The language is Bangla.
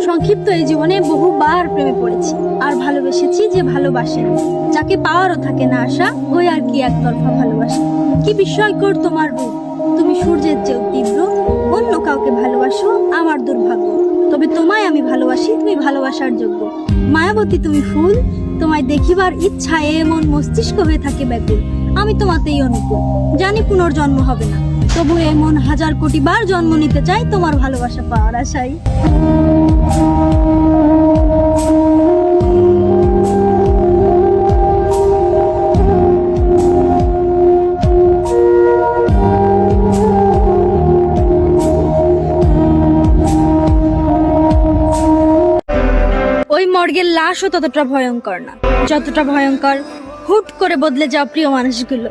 সংক্ষিপ্ত এই জীবনে বহুবার প্রেমে পড়েছি, আর ভালোবেসেছি যে ভালোবাসেন, যাকে পাওয়ারও থাকে না আশা, ওই আর কি একতরফা ভালোবাসা। কি বিস্ময়কর তোমার রূপ, তুমি সূর্যের চেয়েও তীব্র। অন্য কাউকে ভালোবাসো আমার দুর্ভাগ্য, তবে তোমায় আমি ভালোবাসি, তুমি ভালোবাসার যোগ্য। মায়াবতী তুমি ফুল, তোমায় দেখিবার ইচ্ছায় এমন মস্তিষ্ক হয়ে থাকে ব্যাকুল। আমি তোমাতেই অনুকূল, জানি পুনর্জন্ম হবে না, তবু এমন হাজার কোটি বার জন্ম নিতে চাই তোমার ভালোবাসা পাওয়ার আশায়। ওই মর্গের লাশও ততটা ভয়ঙ্কর না যতটা ভয়ঙ্কর হুট করে বদলে যাওয়া প্রিয় মানুষগুলো।